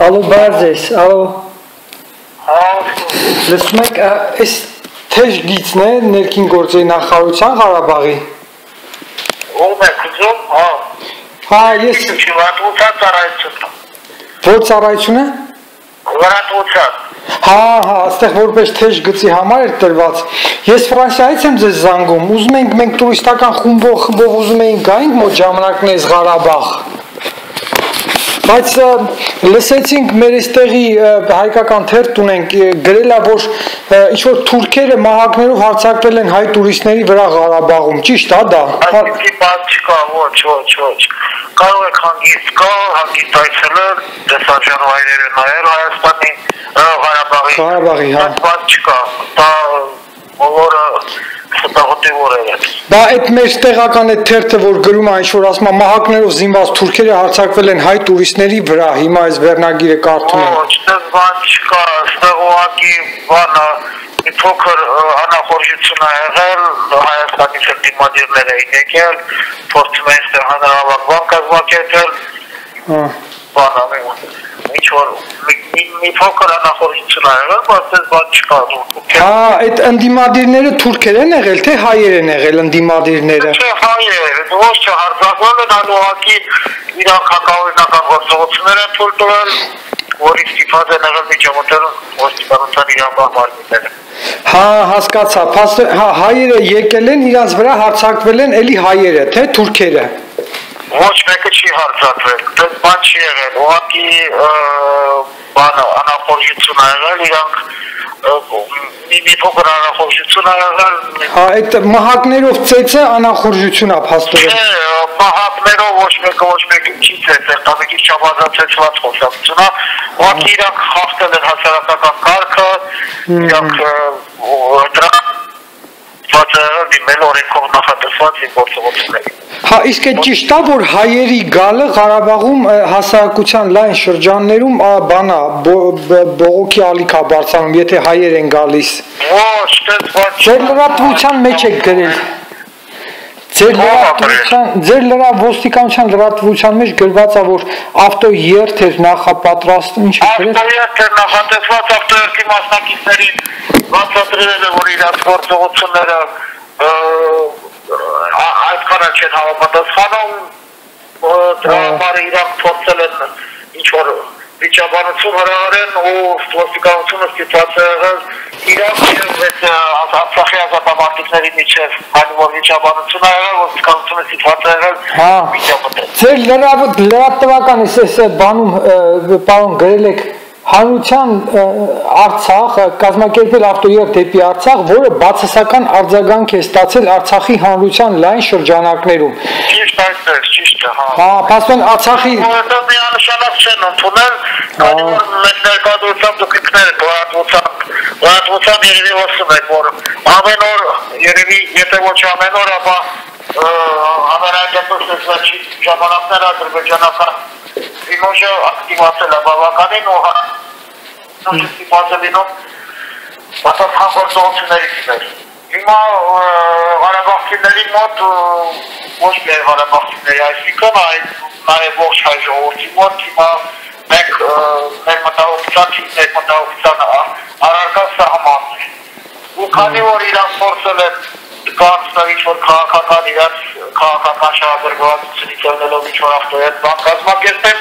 Ալո, բարձես, ալո։ Լսում եք, այս թեժ գիծն է ներքին գործերի նախարարության Ղարաբաղի։ Ո՞վ է քուզում, Հա, ես Լրատվության ծառայությունն։ Որ ծառայությունը։ Լրատվության։ Հա, այստեղ որպես թեժ գծի համար էր տրված։ Ես Ֆրանսիայից եմ ձեզ զանգում, ուզում ենք մենք տուրիստական խմբով ուզում էինք գայինք մոտ ժամանակներս Ղարաբաղ։ Բայց լսեցինք մեր այստեղի հայկական թերթ ունենք գրել է, որ ինչ-որ թուրքերը մահակներով հարձակվել են հայ տուրիստների վրա Ղարաբաղում, ճիշտ է դա։ Այսինքն բան չկա, ոչ։ Կարող եք հանգիստ այցելել, տեսարժանվայրերը նայել Հայաստանի, Ղարաբաղի, հա։ Բան չկա, դա բոլորը ստահոտիվոր են։ Բա այդ մեր տեղական այդ թերթը, որ գրում է ինչ-որ ասում է մահակներով զինված թուրքերը հարձակվել են հայ տուրիստների վրա, հիմա այս վերնագիրը կարդում եմ։ Ոչ, այդպես բան չկա, այստեղ ուղղակի բանը մի փոքր անախորժություն է եղել, Հայաստանից էլ դիմադիրներ էին եկել, փորձում էին այստեղ հանրահավաք բան կազմակերպել, բանը ինչ-որ մի փոքր անախորժություն է եղել, բայց այս բան չկա։ Հա, այդ ընդդիմադիրները թուրքեր են եղել, թե հայեր են եղել ընդդիմադիրները։ Չէ, հայեր, ոչ չէ, հարձակվել են, անուղղակի իրանք հակաօրինական գործողություններ են թույլ տվել, որից ստիպված են եղել միջամտերում ոստիկանության իրավաբան մարմինները։ Հա, հասկացա, հայերը եկել են, իրանց վրա հարձակվել են էլի հայերը, թե թուրքերը։ Ոչ մեկը չի հարձակվել, դες բան չի եղել, ուղղակի բանը անախորժություն է եղել, իրանք մի փոքր անախորժություն է եղել։ Հա, այդ մահակներով ծեծը անախորժություն է փաստորեն։ Չէ, մահակներով ոչ մեկը չի ծեծել, դա մի քիչ չավազացեցված խոսակցություն է, ուղղակի իրանք խախտել են հասարակական կարգը, իրանք դրա դիմել օրենքով նախատեսված գործողությունների։ Հա, իսկ այդ ճիշտ է, որ հայերի գալը Ղարաբաղում հասարակության լայն շրջաններում բանա, բողոքի ալիք է բարձրանում, եթե հայեր են գալիս։ Ոչ, դες բան չի։ Ձեր լրատվության մեջ եք գրել։ Ձեր ոստիկանության լրատվության մեջ գրված է, որ ավտոերթ էր նախապատրաստում, ինչ է գրել։ Ավտոերթ էր նախատեսված, ավտոերթի մասնակիցներին բացատրել է, որ իրաց գործողությունները այսքան չեն համապատասխանում, դրա համար իրանք փորձել են ինչ-որ վիճաբանություն հրահարեն ու ոստիկանությունը ստիպված է եղել իրանք եւ Արցախի ազատամարտիկների միջև, քանի որ վիճաբանություն է եղել, ոստիկանությունը ստիպված է եղել վիճաբանել։ Ձեր լրատվական այս բանում պարոն գրել եք հանրության Արցախ կազմակերպել ավտոերթ դեպի Արցախ, որը բացասական արձագանք է ստացել Արցախի հանրության լայն շրջանակներում։ Ճիշտ այդպես, ճիշտ է, հա։ Հա, փաստորեն Արցախի Դա միանշանակ չեն ընդունել, քանի որ մեր ներկայացությամբ դուք ինքներդ լրատվությամբ երևի ասում եք, որ ամեն օր երևի, եթե ոչ ամեն օր, ապա ամենայնպես վերջի ժամանակներ ադրբեջանական Դիմոժը ակտիվացել է բավականին ու ստիպված է լինում պատասխան գործողություններից մեր։ Հիմա Ղարաբաղցիների մոտ ոչ միայն Ղարաբաղցիների, այսինքն նաև ողջ հայ ժողովրդի մոտ հիմա մենք մեր մտահոգության առարկա սահմանն է։ Ու քանի որ իրանք փորձել են կանցնել ինչ-որ քաղաքական իրաց քաղաքական շահագրգռվածությունից ելնելով ինչ-որ ավտոերթ բան կազմակերպել,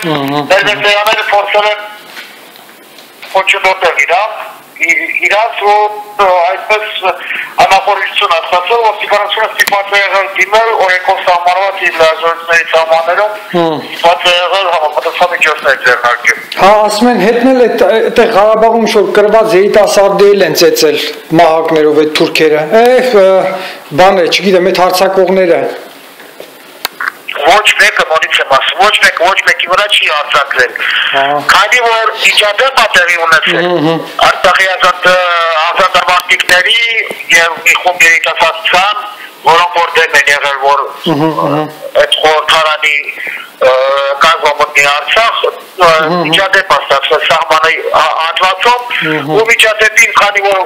մեր մեծայաները փորձել են խոչընդոտել իրանց ու այսպես անախորժություն է ստացել, ոստիկանությունը ստիպված է եղել դիմել օրենքով սահմանված իր լիազորությունների սահմաններում, ստիպված է եղել համապատասխան միջոցներ ձեռնարկել։ Հա, ասում են հետնել այդտեղ Ղարաբաղում շոր կրված երիտասարդներ են ծեծել մահակներով այդ թուրքերը։ Բան է, չգիտեմ, այդ հարձակվողները։ Ոչ մեկը մոնից եմ ասում, ոչ մեկի վրա չի արձակվել։ Քանի որ վիճադեպ է տեղի ունեցել Արցախի ազատամարտիկների եւ մի խումբ երիտասարդության, որոնք որ դեմ են եղել, որ այդ խորհրդարանի կազմամտնի Արցախ, վիճադեպ է ստացվել սահմանի հատվածում ու վիճադեպին, քանի որ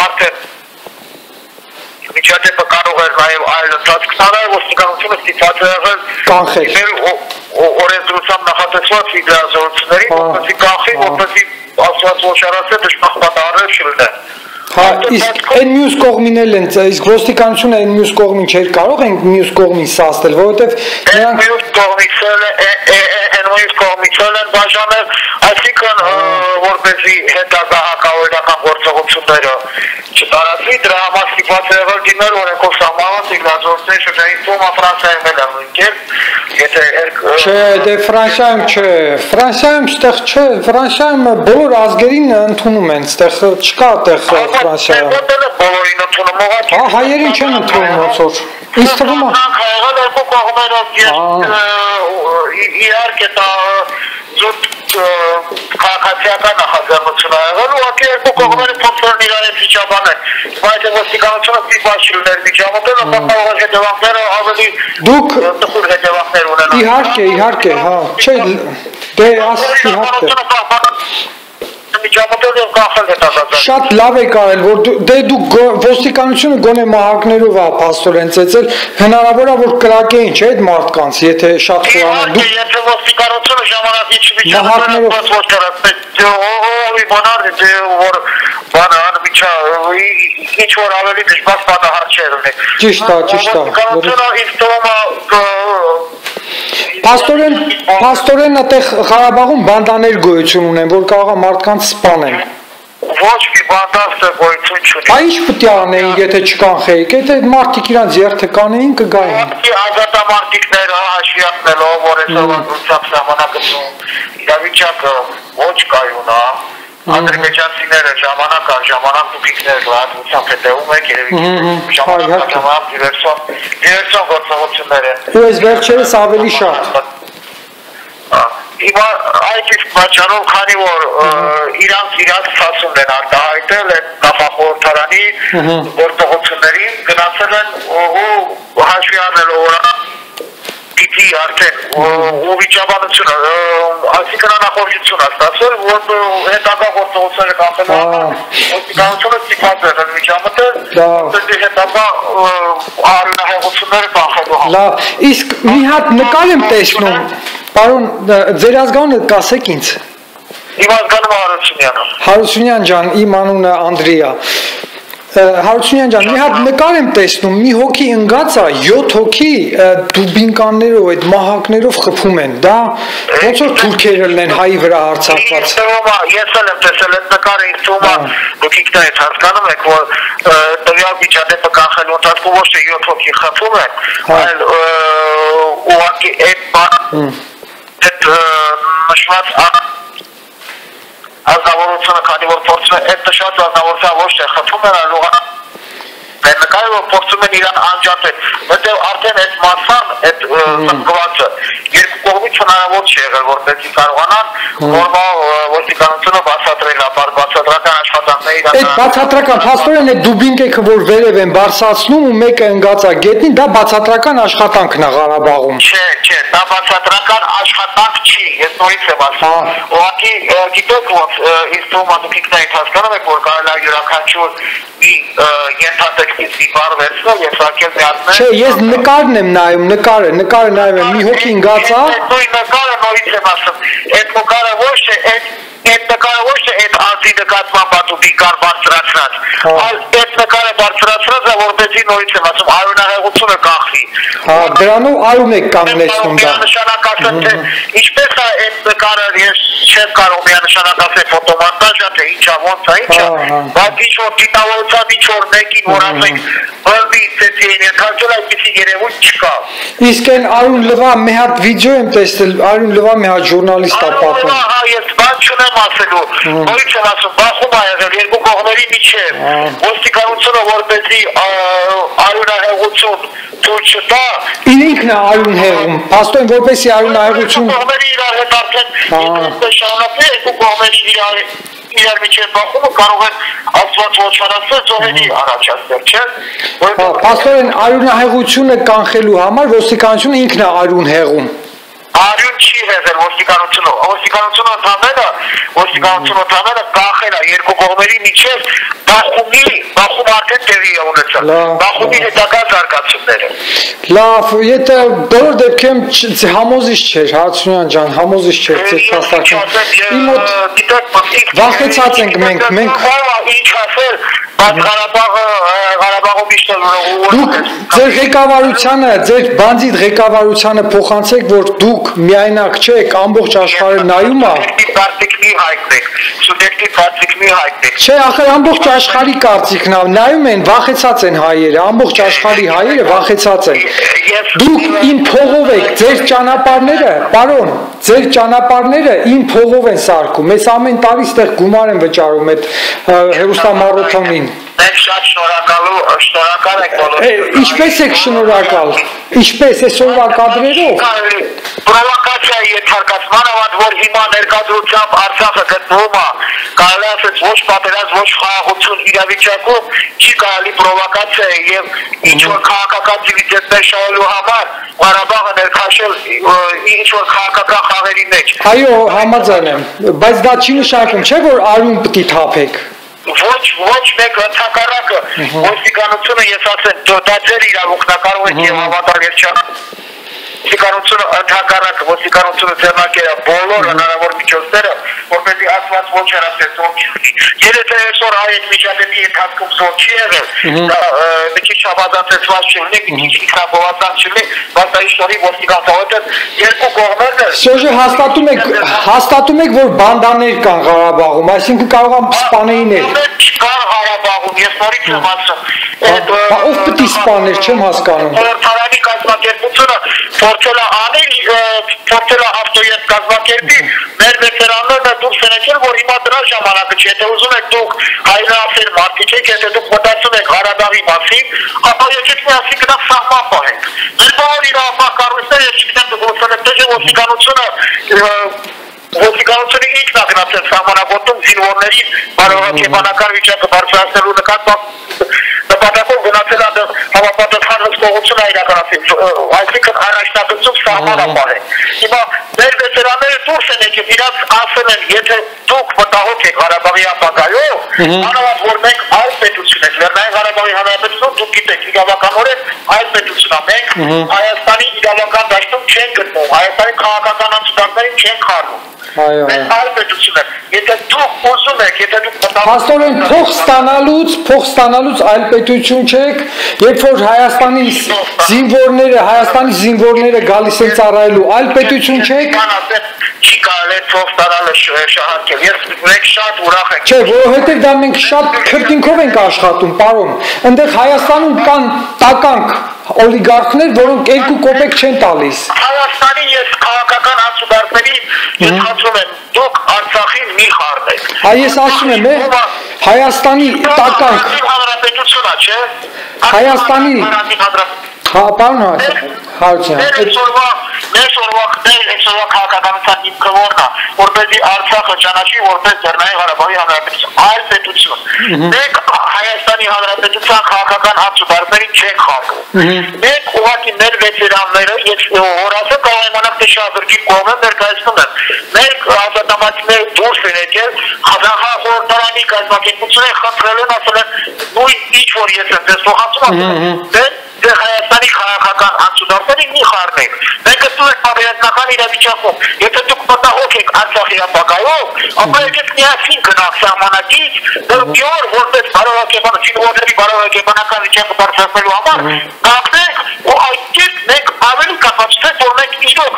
արդեն միջադեպը կարող էր նաև այլ ընթացքներ, ոստիկանությունը ստիպված է եղել կանխել օրենսդրությամբ նախատեսված իդեալությունների, որպեսզի կանխի, որպեսզի ասված ոչարացը դժբախտաբար չլինի։ Հա, իսկ այն մյուս կողմին էլ են, իսկ ոստիկանությունը այն մյուս կողմին չէր կարող այն մյուս կողմին սաստել, որովհետև նրանք մյուս կողմից են բաժանել, այսինքն որպեսզի հետագա հակաօրինական գործողությունները չտարածվի, դրա համար ստիպված է եղել դիմել օրենքով սահմանված իգնազորձների շրջանի թվում Ֆրանսիայում էլ են նույնքեր, եթե Չէ, դե Ֆրանսիայում չէ, Ֆրանսիայում ստեղ չէ, Ֆրանսիայում բոլոր ազգերին ընդունում են, ստեղ չկա այդտեղ Ֆրանսիայում։ Բոլորին ընդունում ուղղակի։ Հա, հայերին չեն ընդունում ոնց որ։ Ինձ թվում է։ Եղել երկու կողմերով իհարկե դա զուտ քաղաքացիական նախաձեռնություն ա եղել, ուղղակի երկու կողմերը փորձել են իրարից վիճաբանել։ Բայց ոստիկանությունը ստիպված չի լինել միջամտել, ապա հետևանքները ավելի տխուր հետևանքներ ունենան։ Իհարկե, հա, չէ, դե իհարկե։ Միջամտել եւ կանխել հետազոտել։ Շատ լավ եք արել, որ դե դուք ոստիկանությունը գոնե մահակներով ա փաստորեն ծեծել, հնարավոր է որ կրակեին, չէ՞, այդ մարդկանց, եթե շատ խորանան։ Դուք եթե ոստիկանությունը ժամանակից միջամտել ոչ ինչ որ ավելի դժբախտ պատահար չէր ունի։ Ճիշտ է։ Ոստիկանությունը ինձ թվում է Փաստորեն այդտեղ Ղարաբաղում բանդաներ գոյություն ունեն, որ կարող է մարդկանց սպանեն։ Ոչ մի բանդասը գոյություն չունի։ Այ ինչ պետք է անեին, եթե չկանխեիք, եթե մարդիկ իրանց երթը կանեին, կգային։ Ազատամարտիկները հաշվի առնելով, որ այսօր ժամանակում իրավիճակը ոչ կայուն է, ադրբեջանցիները ժամանակ առ ժամանակ դուպիկներ լրատվությամբ հետևում եք, երևի ժամանակ դիվերսիոն գործողություններ են։ Ու այս վերջերս ավելի շատ։ Հիմա այդ իսկ պատճառով, քանի որ իրանց ցածումն են արտահայտել այդ նախախորհրդարանի գործողություններին, գնացել են ու հաշվի առնելով որ պիտի արդեն ու վիճաբանությունը, այսինքն անախորժություն է ստացվել, որ հետագա գործողությունները կանխելու ոստիկանությունը ստիպված է միջամտել, որպեսզի հետագա արյունահեղությունները կանխելու համար։ Լավ, իսկ մի հատ նկար եմ տեսնում, պարոն, ձեր ազգանունը կասեք ինձ։ Իմ ազգանունը Հարությունյանը։ Հարությունյան ջան, իմ անունը Անդրեա։ Հարությունյան ջան, մի հատ նկար եմ տեսնում, մի հոգի ընկած է, 7 հոգի դուբինկաններով, այդ մահակներով խփում են, դա ոնց որ թուրքերը լինեն հայի վրա հարձակված։ Ես էլ եմ տեսել այդ նկարը, ինձ թվում է դուք ինքներդ հասկանում եք, որ տվյալ վիճակը կանխելու ընթացքում ոչ թե 7 հոգի խփում են, այլ ուղղակի այդ նշված ազնվորությունը, քանի որ փորձում է այդ նշած ազնվորության ոչ թե խփում են, այլ նկարը որ փորձում են իրան անջատել, որտեղ արդեն այդ մասան, այդ զանգվածը երկու կողմից հնարավոր չի եղել, որպեսզի կարողանան նորմալ ոստիկանությունը բացատրել, բացատրական աշխատանքների իրականացնել։ Այդ բացատրական, փաստորեն այդ դուբինկեքը որ վերև են բարձրացնում ու մեկը ընկած է գետնին, դա բացատրական աշխատանքն է Ղարաբաղում։ Չէ, դա բացատրական աշխատանք չի, ես նորից եմ ասում։ Ուղղակի գիտեք ոնց ինձ թվում է դուք ինքներդ հասկանում եք, որ կարելի է յուրաքանչյուր մի ենթատեքստից մի բառ վերցնել եւ սարքել միացնել։ Չէ, ես նկարն եմ նայում, նկարը նայում եմ, մի հոգի ընկած է։ Նույն նկարը նորից եմ ասում, այդ նկարը ոչ թե այդ ազգի նկատմամբ դուբինկան բարձրացրած, այլ այդ նկարը բարձրացրած է, որպեսզի նորից եմ ասում, արյունահեղությունը կանխվի։ Հա, դրանով արյուն եք կանգնեցնում դա։ Նշանակացել թե ինչպես է այդ նկարը, ես չեմ կարող միանշանակացնել ֆոտոմոնտաժ է, թե ինչա, ոնց է, ինչա, բայց ինչ որ դիտավորության ինչ որ մեկին, որ ասենք բլբի ծեցին ենթարկել, այդպիսի երևույթ չկա։ Իսկ այն Արուն Լվա մի հատ վիդեո եմ տեսել, Արուն Լվա մի հատ ժուրնալիստ է պատմում։ Հա, ես բան չունեմ ասելու, նորից եմ ասում, բախում ա եղել երկու կողմերի միջև, ոստիկանությունը որպեսզի արյունահեղություն թույլ չտա։ Ինքն է արյուն հեղում, փաստորեն որպեսզի արյունահեղություն։ Կողմերի իրար հետ արդեն շարունակել, երկու կողմերի իրար միջև բախումը կարող են աստված ոչարացնել զոհերի առաջացնել, չէ՞։ Փաստորեն արյունահեղությունը կանխելու համար ոստիկանությունը ինքն է արյուն հեղում։ Արյուն չի եղել ոստիկանությունը ընդհանրը կախել է երկու կողմերի միջև բախում արդեն տեղի է ունեցել, բախումի հետագա զարգացումները։ Լավ, եթե բոլոր դեպքերում համոզիչ չէր, Հարությունյան ջան, համոզիչ չէր ձեր փաստարկը։ Իմ մոտ վախեցած ենք մենք։ Ինչ ասել, բայց Ղարաբաղում իշտել Դուք ձեր ղեկավարությանը, ձեր բանդիտ ղեկավարությանը փոխանցեք, որ դուք միայնակ չեք, ամբողջ աշխարհը նայում է։ Չէ, ախր ամբողջ աշխարհի կարծիքն է, նայում են, վախեցած են հայերը, ամբողջ աշխարհի հայերը վախեցած են։ Դուք իմ փողով եք, ձեր ճանապարհները, պարոն, ձեր ճանապարհները իմ փողով են սարքում։ Մեզ ամեն տարի ստեղ գումար են վճարում այդ հերոստամարաթոնին։ Մենք շատ շնորհակալ ենք բոլորին։ Ինչպես եք շնորհակալ։ Ինչպես այսօրվա կադրերով։ Պրովոկացիա ենթարկացման ավանդ, որ հիմա ներկայությամբ Արցախը գտնվում է, կարելի ասած ոչ պատերազմ, ոչ խաղաղություն իրավիճակում, չի կարելի պրովոկացիա եւ ինչ որ քաղաքական դիվիդենտներ շահելու համար Ղարաբաղը ներքաշել ինչ որ քաղաքական խաղերի մեջ։ Այո, համաձայն եմ, բայց դա չի նշանակում, չէ՞ որ արյուն պիտի թափեք։ Ոչ մեկ հակառակը ոստիկանությունը ես ասեմ դա ձեր իրավունքն է կարող եք եւ հավատալ ոստիկանությունը ձեռնարկել է բոլոր հնարավոր միջոցները որպեսզի ասված ոչ հրաշել զոհ չի լինի։ Եթե այսօր այդ միջադեպի ընթացքում զոհ չի եղել, դա մի քիչ ավազացված չի լինի, մի քիչ ինքնաբովացած չի լինի, բայց դա իշխանի ոստիկանությունը երկու կողմերն են։ Սոժը հաստատում եք, որ բանդաներ կան Ղարաբաղում, այսինքն կարող են սպաներիներ։ Չկար Ղարաբաղում, ես նորից եմ ասում։ Ով պիտի սպաներ, չեմ հասկանում։ Խորհրդարանի կազմակերպությունը փորձել է ավտոյետ կազմակերպի, մեր վետերանները դուրս են եկել, որ հիմա դրա ժամանակը չէ, եթե ուզում եք դուք հայրենասեր մարդիկ եք, եթե դուք մտածում եք Ղարաբաղի մասին, ապա եկեք միասին գնանք սահման պահենք։ Մեր բոլոր իրավապահ կառույցները, ես չգիտեմ դուք ոնց եք, թե ոստիկանությունը ինքն է գնացել սահմանագոտում զինվորներին բարոյական վիճակը բարձրացնելու նպատակով գնացել է համապատասխան հսկողություն է իրականացել, այսինքն առաջնագծում սահմանը պահել։ Հիմա մեր վետերանները դուրս են եկել, իրաց ասել են, եթե դուք մտահոգ եք Ղարաբաղի ապագայով, անավանդ որ մենք այլ պետություն ենք, Լեռնային Ղարաբաղի Հանրապետություն, դուք գիտեք իրավականորեն այլ պետություն է, մենք Հայաստանի իրավական դաշտում չենք գտնվում, Հայաստանի քաղաքական անցուդարձներին չենք խառնում։ Մենք այլ պետություն ենք, եթե դուք ուզում եք, եթե դուք մտահոգ Հաստորեն փող ստանալուց այլ պետություն չեք, երբ որ Հայաստանի զինվորները գալիս են ծառայելու, այլ պետություն չեք։ Չի կարելի փող ստանալը շահարկել։ Մենք շատ ուրախ ենք։ Չէ, որովհետև դա մենք շատ քրտինքով ենք աշխատում, պարոն։ Այնտեղ Հայաստանում կան տականք օլիգարխներ, որոնք 2 կոպեկ չեն տալիս։ Հայաստանի ես քաղաքական անցուդարձների ես խնդրում եմ, դուք Արցախին մի խառնեք։ Ես ասում եմ, Հայաստանի տականք հանրապետությունա, չէ։ Հայաստանի պարոն Հարությունյան, Մեր օրվա քաղաքականության հիմքը որն է, որպեսզի Արցախը ճանաչի որպես Լեռնային Ղարաբաղի Հանրապետություն, այլ պետություն։ Մենք Հայաստանի Հանրապետության քաղաքական անցուդարձներին չենք խառնում։ Մենք ուղղակի մեր վետերանները, ես հորացել կարող եմ իմանալ թե շահագրգիռ կողմը ներկայացնում եմ։ Մենք ազատամարտիկները դուրս են եկել, խորհրդարանի կազմակերպությունը խնդրել են, ասել են նույն ինչ որ ես եմ ձեզ փոխանցում, Հայաստանի քաղաքական անցուդարձներին մի խառնենք։ Մենք գտնվում ենք պատերազմական իրավիճակում։ Եթե դուք մտահոգ եք Արցախի ապագայով, ապա եկեք միասին գնանք սահմանակից, որպես բարոյական զինվորների բարոյական վիճակը բարձրացնելու համար, կապնենք ու այդ կերպ մենք ավելի կապացուցենք, որ մենք իրոք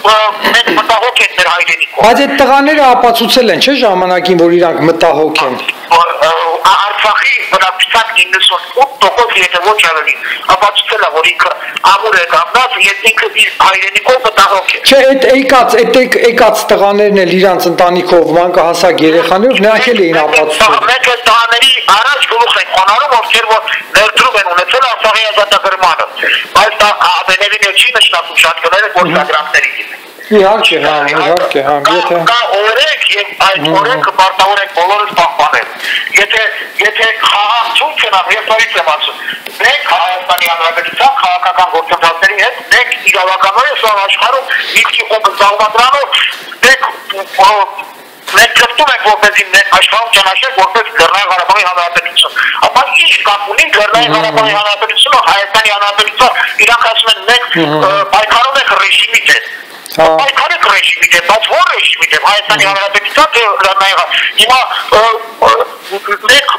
մենք մտահոգ ենք մեր հայրենիքով։ Բայց այդ տղաները ապացուցել են, չէ՞ ժամանակին, որ իրանք մտահոգ են։ Արցախի բնակչության 98% եթե ոչ ավելի ապացուցել է, որ ինքը ամուր է կանգնած, եւ ինքը իր հայրենիքով մտահոգ է։ Չէ, այդ եկած տղաներն էլ իրանց ընտանիքով, մանկահասակ երեխաներով նրանք էլ էին ապացուցել։ Մենք այդ տղաների առաջ գլուխ ենք խոնարհում, ովքեր որ ներդրում են ունեցել Արցախի ազատագրմանը, բայց դա ամենևին չի նշանակում շատ կները գործադրանքների դիմաց։ Իհարկե, եթե կա օրենք եւ այդ օրենքը պարտավոր ենք բոլորս պահպանել։ Եթե խաղաղ ցույց ունենամ, ես նորից եմ ասում, մենք Հայաստանի Հանրապետության քաղաքական գործընթացների հետ մենք իրավականորեն կոմերցիոն աշխարհում միտքի խումբը զբաղվածանով մենք կրտում ենք որպեսզի մենք աշխարհում ճանաչենք որպես Լեռնային Ղարաբաղի Հանրապետություն։ Ապա ինչ կապ ունի Լեռնային Ղարաբաղի Հանրապետությունը Հայաստանի Հանրապետությունը իրանք ասում են մենք պայքարում ենք ռեժիմի դեմ։ Պայքարը ռեժիմի դեմ, բայց ո՞ր ռեժիմի դեմ Հայաստանի Հանրապետության թե Լեռնային հիմա մենք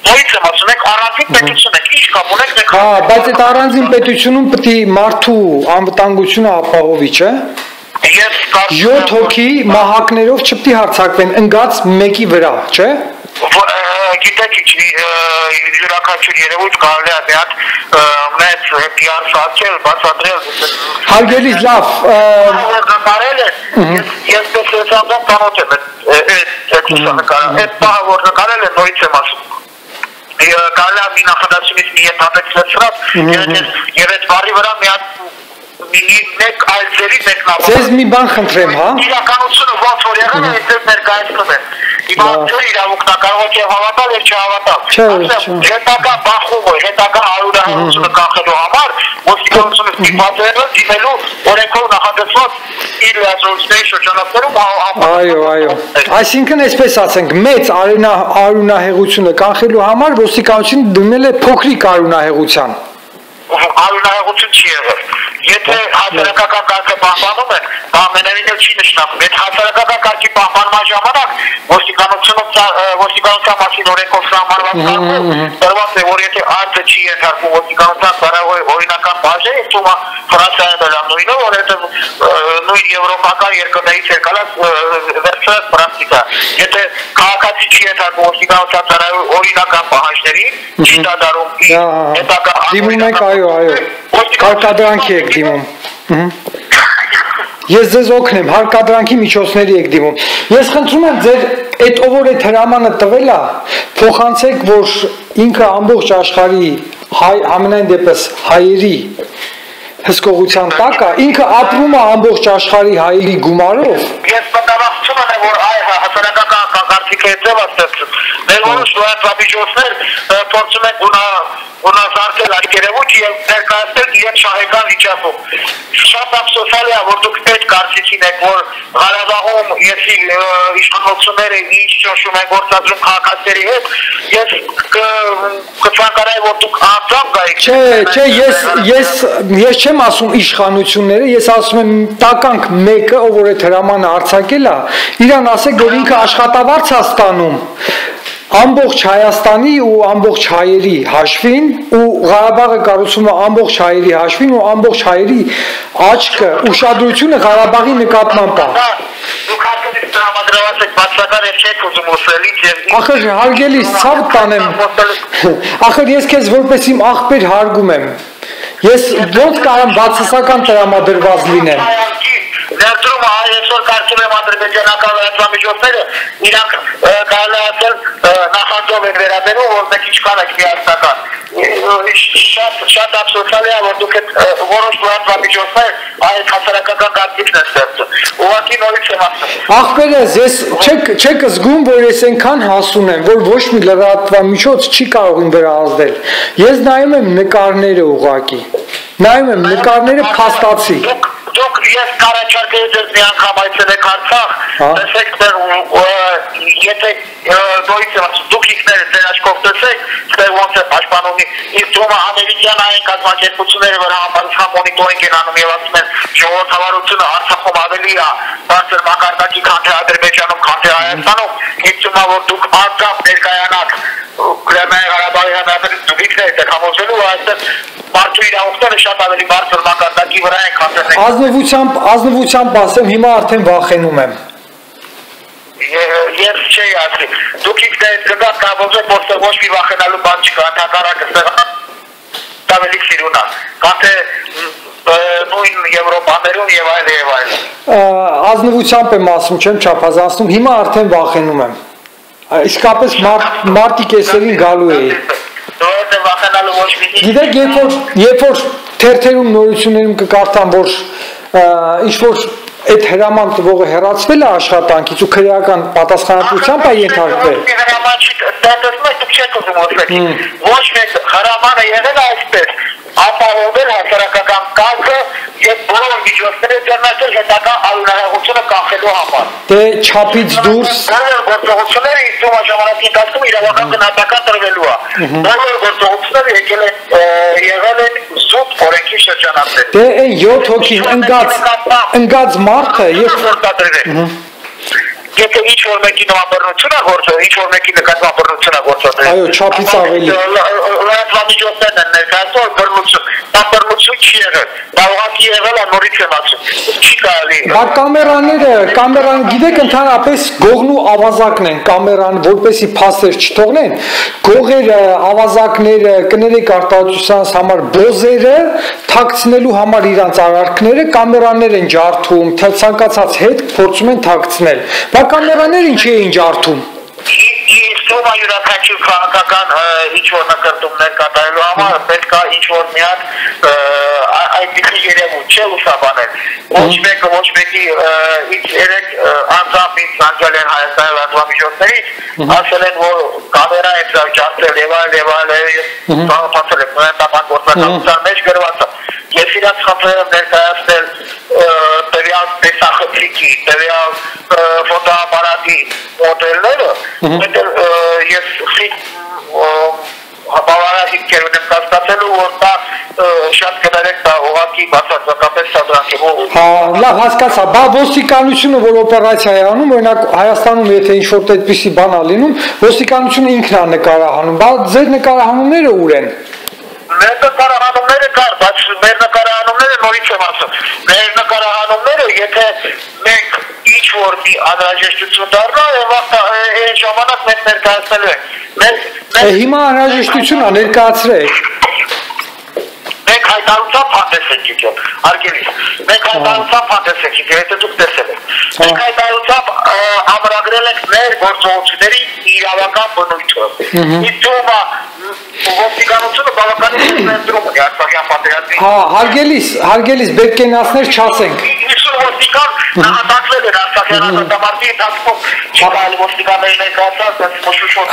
Ոյցը ասում եք առանձին պետություն եք, ինչ կապ ունեք մենք։ Հա, բայց այդ առանձին պետությունում պետք է մարդու անվտանգությունը ապահովի, չէ՞։ 7 հոգի մահակներով չպետք է հարձակվեն ընկած մեկի վրա, չէ՞։ Գիտեք ինչ յուրաքանչյուր երևույթ կարելի է մի հատ մեծ PR սարքել, բացատրել։ Հարգելի լավ, ես տեսանցում տանոթ եմ այդ լուսանկարը, այդ պահը որ նկարել են նույնց եմ ասում։ Կարելի է մի նախադասությունից մի ենթատեքստ լցրած եւ այդ բառի վրա մի հատ մեկ այլ ձերի մեկնաբան։ Ձեզ մի բան խնդրեմ, հա։ Իրականությունը ոնց որ եղել է, այդպես ներկայացնում են։ Հիմա ձեր իրավունքն կարող եք հավատալ եւ չհավատալ։ Հետագա բախումը, հետագա հարյուրահեղությունը կանխելու համար ոստիկանությունը ստիպված է դիմելու օրենքով նախադասված իր լիազորությունների շրջանակներում Այո։ Այսինքն այսպես ասենք, մեծ արյունահեղությունը կանխելու համար ոստիկանությունը դիմել է փոքրիկ արյունահեղության։ Արյունահեղություն չի եղել։ Եթե հասարակական կարգը պահպանում են, դա ամենևին էլ չի նշանակում։ Այդ հասարակական կարգի պահպանման ժամանակ ոստիկանության մասին օրենքով սահմանված կարգը տրված է, որ եթե արտը չի ենթարկվում ոստիկանության ծառայողի օրինական բաժին, ուսումը Ֆրանսիայում էլ նույնը, որովհետև նույն եվրոպական երկրներից եկալած վերջերս պրակտիկա։ Եթե քաղաքացի չի ենթարկվում ոստիկանության ծառայողի օրինական պահանջներին, չի դադարում հետագա դիմում եք, այո, հարկադրանքի եք դիմում։ Ես ձեզ օգնեմ, հարկադրանքի միջոցների եք դիմում։ Ես խնդրում եմ ձեր այդ ով որ այդ հրամանը տվել է, փոխանցեք, որ ինքը ամբողջ աշխարհի ամենայն դեպս հայերի հսկողության տակ է, ինքը ապրում է ամբողջ աշխարհի հայերի գումարով։ Ես մտավախություն եմ, որ այ հասարակական կարգիքը ձև է ստեղծում։ Մեր որոշ լրատվամիջոցներ փորձում են գունազարկել այդ երևույթը եւ ներկայացնել իրենց շահեկան վիճակում։ Շատ ափսոսալի է, որ դուք այդ կարծիքին եք, որ Ղարաբաղում եսի իշխանությունները ինչ ճնշում են գործադրում քաղաքացիների հետ, ես կցանկանայի, որ դուք անձամբ գայիք։ Չէ, ես չեմ ասում իշխանությունները, ես ասում եմ տականք մեկը, ով որ այդ հրամանը արձակել է, իրան ասեք, որ ինքը աշխատավարձ է ստանում ամբողջ Հայաստանի ու ամբողջ հայերի հաշվին ու Ղարաբաղը կառուցվում է ամբողջ հայերի հաշվին ու ամբողջ հայերի աչքը ուշադրությունը Ղարաբաղի նկատմամբ է։ Դուք հարկերից տրամադրված եք բացական եւ չեք ուզում ուսելից եւ Ախր հարգելի ցավ տանեմ։ Ախր ես քեզ որպես իմ աղբեր հարգում եմ։ Ես ոնց կարամ բացասական տրամադրված լինեմ։ Ներդրումը այսօր կարծում եմ ադրբեջանական լրատվամիջոցները իրանք կարելի ասել նախանձով են վերաբերում, որ մեկ ինչքան եք միասնական։ Շատ ափսոսալի է, որ դուք որոշ լրատվամիջոցներ այդ հասարակական կարծիքն են ստեղծում։ Ուղղակի նորից եմ ասում։ Ախպերս, ես չեք զգում, որ ես այնքան հասուն եմ, որ ոչ մի լրատվամիջոց չի կարող իմ վրա ազդել։ Ես նայում եմ նկարները ուղղակի։ Նայում եմ նկարները փաստացի։ Դուք ես կարաչարկեի ձեզ մի անգամ այցելեք Արցախ, տեսեք եթե դուք ինքներդ ձեր աչքով տեսեք, դեր ոնց է պաշտպանում իր դրոմը ամերիկյանային կազմակերպությունները, որ համապատասխան մոնիտորինգ են անում եւ ասում են ժողովրդավարությունը Արցախում ավելի է բարձր մակարդակի, քան թե Ադրբեջանում, քան թե Հայաստանում, ինձ որ դուք անձամբ ներկայանաք Լեռնային Ղարաբաղի Հանրապետության դուք ինքներդ եք համոզելու, որ այստեղ մարդու իրավունքները շատ ավելի բարձր մակարդակի վրա են, քան թե Ազնվությամբ ասեմ, հիմա արդեն վախենում եմ։ Ես չէի ասի, դուք ինքներդ կգաք կապոզեք, որտեղ ոչ մի վախենալու բան չկա, հակառակը ավելի սիրուն է, քան թե նույն Եվրոպաներում եւ այլ։ Ազնվությամբ եմ ասում, չեմ չափազանցնում, հիմա արդեն վախենում եմ։ Իսկապես մարտի կեսերին գալու էի։ Գիտեք, երբ որ թերթերում նորություններում կկարդամ, որ ինչ-որ այդ հրաման տվողը հեռացվել է աշխատանքից ու քրեական պատասխանատվությամբ է ենթարկվել։ Ոչ մեկ հրամանը եղել է այսպես, ապահովել հասարակական կարգը եւ բոլոր միջոցները ձեռնարկել հետագա արունահեղությունը կանխելու համար։ Դե չափից դուրս բոլոր գործողությունները իստում ժամանակի ընթացքում իրավական գնահատական տրվելու է։ Բոլոր գործողությունները եղել են զուտ օրենքի շրջանակներ։ Դե այն 7 հոգին ընկած մարդը եւ Եթե ինչ-որ մեկի նոմաբռնություն է գործել, ինչ-որ մեկի նկատմամբ բռնություն է գործել։ Այո, չափից ավելի։ Լրատվամիջոցներն են ներկայացնում բռնություն, դա բռնություն չի եղել, դա ուղղակի եղել է նորից եմ ասում, չի կարելի։ Բա կամերան, գիտեք ընդհանրապես գողն ու ավազակն են, կամերան, որպեսի փաստեր չթողնեն, գողերը, ավազակները, կներեք արտադրության համար բոզերը թաքցնելու համար իրանց արարքները կամերաներ են ջարդում, ցանկացած հետ փորձում են թաքցնել։ Բա կամերաներ ինչ էին ջարդում։ Իստում է յուրաքանչյուր քաղաքական ինչ-որ նկրտումներ կատարելու համար պետք է ինչ-որ մի հատ այդպիսի երևույթ չէ լուսաբանել։ Ոչ մեկը ոչ մեկի երեք անձամբ ինձ անջալ են Հայաստանի լրատվամիջոցներից, ասել են, որ կամերա է ջարդել եւ այլ ծանոթացել եմ նույնտական գործակալության մեջ գրված է։ Ես իրաց խնդրել եմ ներկայացնել տվյալ տեսախցիկի, տվյալ ֆոտոապարատի մոդելները, ես բավարարին կերուն եմ կասկածելու, որ դա շատ կներեք դա ուղղակի բացարձակապես սադրանքելու։ Լավ հասկացա, բա ոստիկանությունը, որ օպերացիա է անում, օրինակ Հայաստանում եթե ինչ-որ այդպիսի բան է լինում, ոստիկանությունը ինքն է նկարահանում, բա ձեր նկարահանումները ուր են։ Մեր նկարահանումները կար, բայց մեր նկարահանումները նորից եմ ասում, մեր նկարահանումները, եթե մենք ինչ-որ մի անհրաժեշտություն դառնա, այն ժամանակ մենք ներկայացնելու ենք։ Հիմա անհրաժեշտություն է, ներկայացրեք։ Մենք հայտարարությամբ հանդես ենք եկել, արգելիս, մենք հայտարարությամբ հանդես ենք եկել, եթե դուք տեսել եք։ Մենք հայտարարությամբ ամրագրել ենք մեր գործողությունների իրավական բնույթը։ Իստում է ոստիկանությունը բավականին ներդրում ունի Արցախյան պատերազմի։ Հարգելիս, բերկենացներ չասենք։ Իսուր ոստիկան նահատակվել էր Արցախյան ազատամարտի ընթացքում, չի կարելի ոստիկանների ներկայացած մշուշոտ։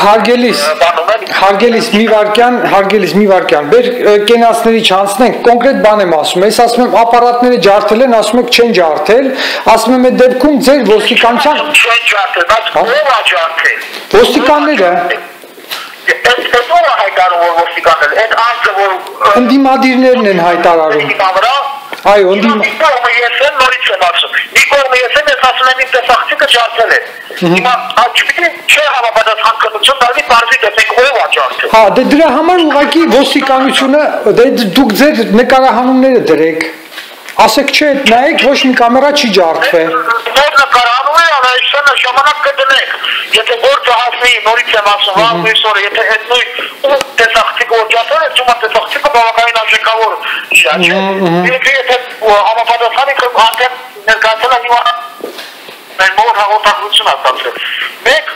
Հարգելիս, մի վարքյան, բերկենացների չանցնենք, կոնկրետ բան եմ ասում, ես ասում եմ ապարատները ջարդել են, ասում եք չեն ջարդել, ասում եմ այդ դեպքում ձեր ոստիկանության չեն ջարդել, բայց ով է ջարդել։ Ոստիկանները Այդ ով է հայտարարում, որ ոստիկանները, այդ անձը, որ ընդդիմադիրներն են հայտարարում։ Այո, Մի կողմը ես եմ, նորից եմ ասում, մի կողմը ես եմ, ես ասում եմ իմ տեսախցիկը ջարդել է։ Հիմա չպիտի չէ համապատասխան քննություն դառնի, բարձի տեսեք ով է ջարդել։ Հա, դե դրա համար ուղղակի ոստիկանությունը, դուք ձեր նկարահանումները դրեք։ Ասեք չէ, նայեք, ոչ մի կամերա չի ջարդվել։ Մեր նկարահանումը անհրաժեշտ ժամանակ կդնենք։ Եթե գործը հասնի, նորից եմ ասում, վաղուց օրը, եթե այդ նույն տեսախցիկը ջարդել է, ծումա տեսախցիկը բավականին արժեքավոր իր է։ Եթե համապատասխանի արդեն ներկայացել է հիմա մեր մոտ հաղորդակցություն ասացել։ Մենք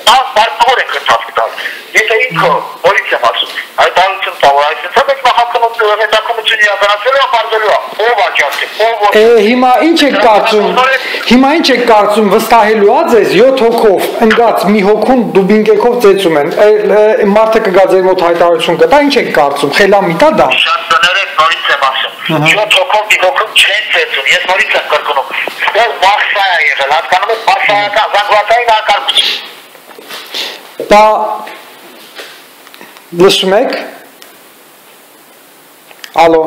բարձր ենք ընթացք տալ։ Եթե ինքը նորից եմ ասում, այդ արություն տալ, այսինքն մենք նախաքննություն հետաքննություն իրականացրել ենք բարձրելու է, ով է ջարդել, ով Հիմա ինչ եք կարծում, վստահելու է ձեզ 7 հոգով ընկած մի հոգուն դուբինկեքով ծեծում են, մարդը կգա ձեր մոտ հայտարարություն կտա, ինչ եք կարծում, խելամիտ է դա։ Շատ տներեք նորից եմ ասում, 7 հոգով մի հոգում չեն ծեծում, ես նորից եմ կրկնում, ստեղ բախսա է եղել, հասկանում եք բախսայական, զանգվածային հակարգություն։ Բա լսում եք։ Ալո